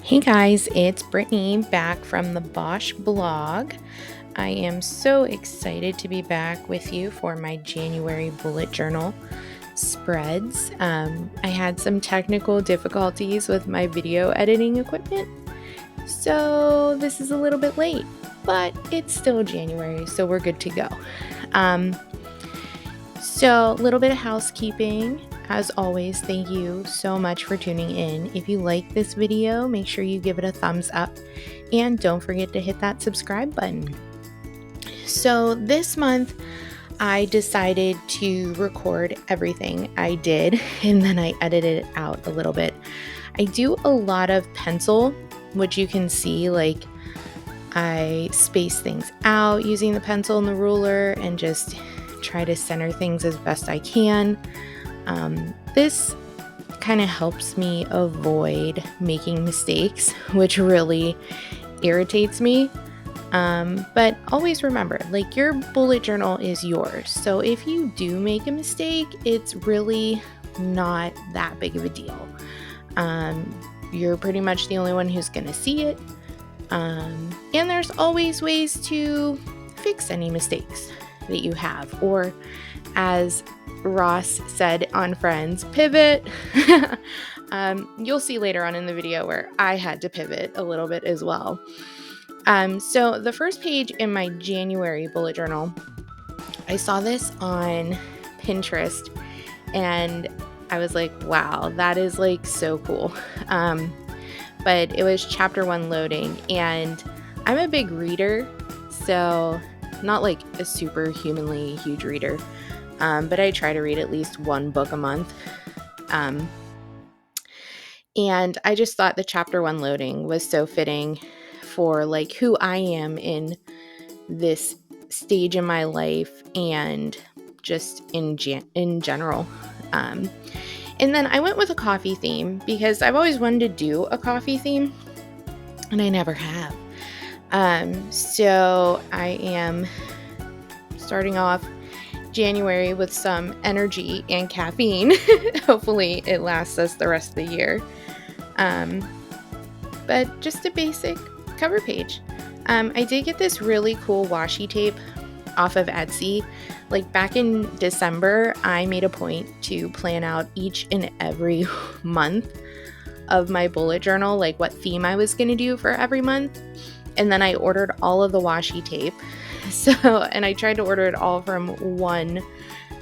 Hey guys, it's Brittany back from the Bosh blog. I am so excited to be back with you for my January bullet journal spreads. I had some technical difficulties with my video editing equipment, so this is a little bit late, but it's still January, so we're good to go. So a little bit of housekeeping. As always, thank you so much for tuning in. If you like this video, make sure you give it a thumbs up and don't forget to hit that subscribe button. So this month, I decided to record everything I did and then I edited it out a little bit. I do a lot of pencil, which you can see like I space things out using the pencil and the ruler and just try to center things as best I can. This kind of helps me avoid making mistakes, which really irritates me. But always remember, like, your bullet journal is yours. So if you do make a mistake, it's really not that big of a deal. You're pretty much the only one who's going to see it. And there's always ways to fix any mistakes that you have, or as Ross said on Friends, pivot. You'll see later on in the video where I had to pivot a little bit as well. So the first page in my January bullet journal, I saw this on Pinterest and I was like, wow, that is like so cool. But it was chapter 1 loading, and I'm a big reader, so not like a superhumanly huge reader. But I try to read at least one book a month. And I just thought the chapter 1 loading was so fitting for like who I am in this stage in my life and just in general. And then I went with a coffee theme because I've always wanted to do a coffee theme and I never have. So I am starting off January with some energy and caffeine. Hopefully it lasts us the rest of the year. But just a basic cover page. I did get this really cool washi tape off of Etsy. Like back in December, I made a point to plan out each and every month of my bullet journal, like what theme I was going to do for every month. And then I ordered all of the washi tape. And I tried to order it all from one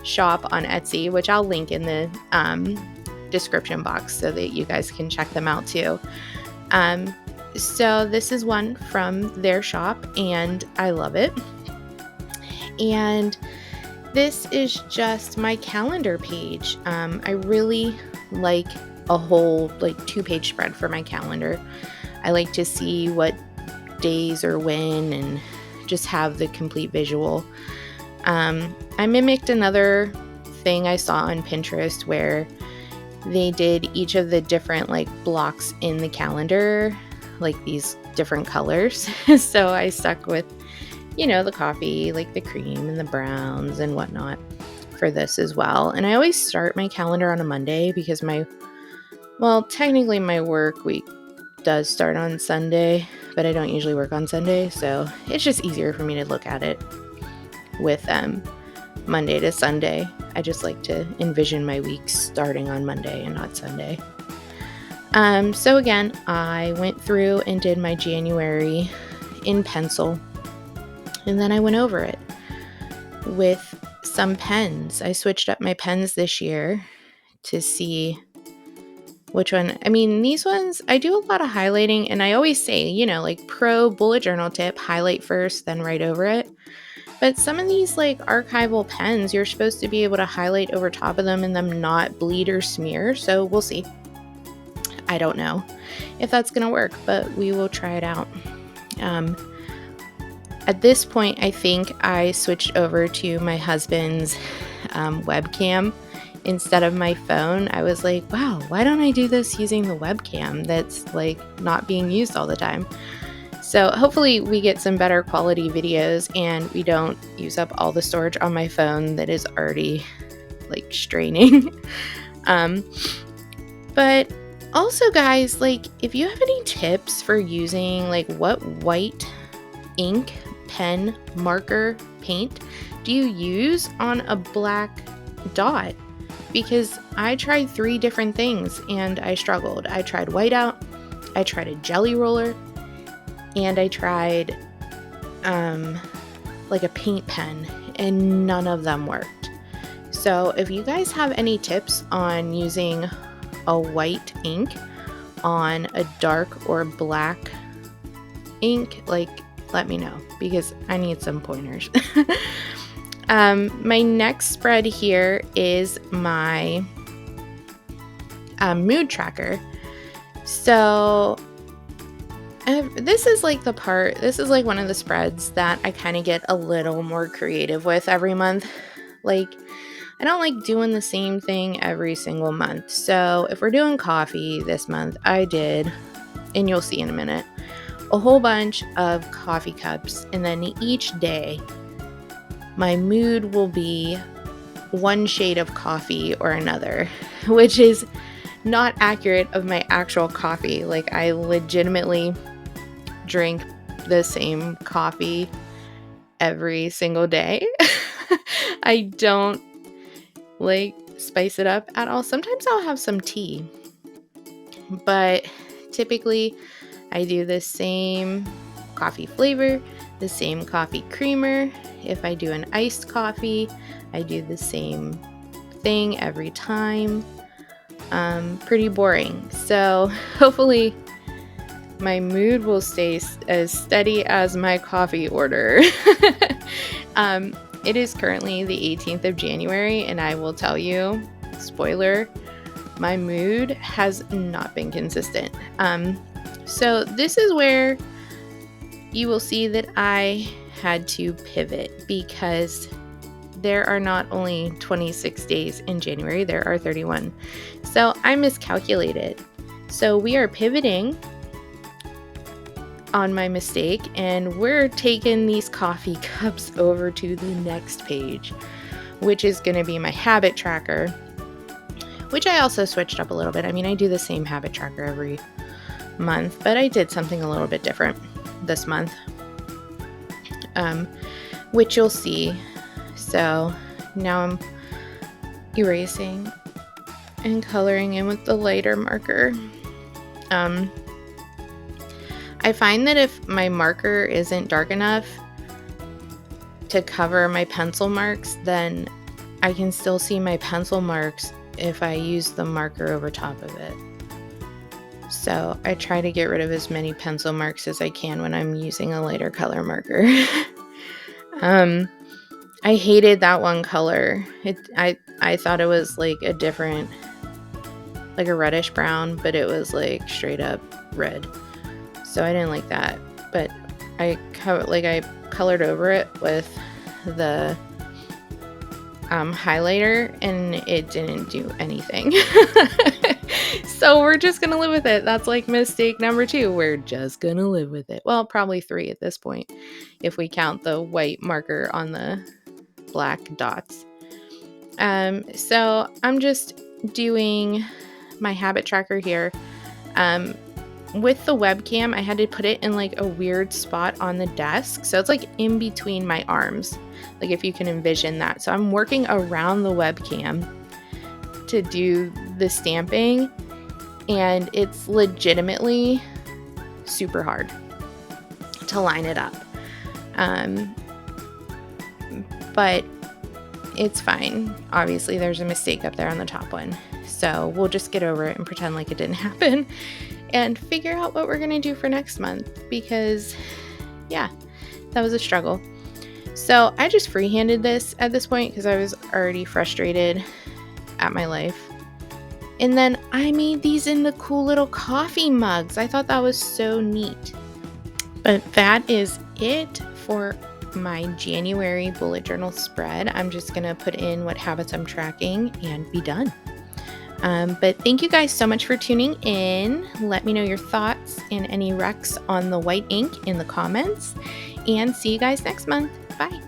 shop on Etsy, which I'll link in the description box so that you guys can check them out too. So this is one from their shop and I love it. And this is just my calendar page. I really like a whole like 2-page spread for my calendar. I like to see what days are when and just have the complete visual. I mimicked another thing I saw on Pinterest where they did each of the different like blocks in the calendar, like these different colors. So I stuck with, the coffee, like the cream and the browns and whatnot for this as well. And I always start my calendar on a Monday because technically my work week does start on Sunday, but I don't usually work on Sunday, so it's just easier for me to look at it with Monday to Sunday. I just like to envision my weeks starting on Monday and not Sunday. So again, I went through and did my January in pencil, and then I went over it with some pens. I switched up my pens this year to see which one. I mean, these ones, I do a lot of highlighting, and I always say, like pro bullet journal tip, highlight first, then write over it. But some of these like archival pens, you're supposed to be able to highlight over top of them and them not bleed or smear. So we'll see. I don't know if that's going to work, but we will try it out. At this point, I think I switched over to my husband's webcam instead of my phone. I was like, wow, why don't I do this using the webcam that's like not being used all the time? So hopefully we get some better quality videos and we don't use up all the storage on my phone that is already like straining. But Also, guys, like, if you have any tips for using, like, what white ink, pen, marker, paint do you use on a black dot? Because I tried 3 different things and I struggled. I tried whiteout, I tried a jelly roller, and I tried like a paint pen, and none of them worked. So if you guys have any tips on using a white ink on a dark or black ink, like, let me know, because I need some pointers. My next spread here is my mood tracker. So this is like one of the spreads that I kind of get a little more creative with every month. Like, I don't like doing the same thing every single month. So if we're doing coffee this month, I did, and you'll see in a minute, a whole bunch of coffee cups. And then each day, my mood will be one shade of coffee or another, which is not accurate of my actual coffee. Like, I legitimately drink the same coffee every single day. I don't like spice it up at all. Sometimes I'll have some tea, but typically I do the same coffee flavor, the same coffee creamer. If I do an iced coffee, I do the same thing every time. Pretty boring. So hopefully my mood will stay as steady as my coffee order. It is currently the 18th of January, and I will tell you, spoiler, my mood has not been consistent. So this is where you will see that I had to pivot, because there are not only 26 days in January, there are 31. So I miscalculated. So we are pivoting on my mistake, and we're taking these coffee cups over to the next page, which is going to be my habit tracker, which I also switched up a little bit. I mean, I do the same habit tracker every month, but I did something a little bit different this month, which you'll see. So now I'm erasing and coloring in with the lighter marker. I find that if my marker isn't dark enough to cover my pencil marks, then I can still see my pencil marks if I use the marker over top of it. So I try to get rid of as many pencil marks as I can when I'm using a lighter color marker. I hated that one color. I thought it was like a different, like a reddish brown, but it was like straight up red. So I didn't like that. But I colored over it with the highlighter, and it didn't do anything. So we're just gonna live with it. That's like mistake number 2. We're just gonna live with it. Well, probably 3 at this point, if we count the white marker on the black dots. So I'm just doing my habit tracker here. With the webcam, I had to put it in like a weird spot on the desk. So it's like in between my arms, like if you can envision that. So I'm working around the webcam to do the stamping, and it's legitimately super hard to line it up. But it's fine. Obviously, there's a mistake up there on the top one. So we'll just get over it and pretend like it didn't happen and figure out what we're going to do for next month, because yeah, that was a struggle. So I just freehanded this at this point because I was already frustrated at my life. And then I made these into cool little coffee mugs. I thought that was so neat. But that is it for my January bullet journal spread. I'm just going to put in what habits I'm tracking and be done. But thank you guys so much for tuning in. Let me know your thoughts and any recs on the white ink in the comments. And see you guys next month. Bye.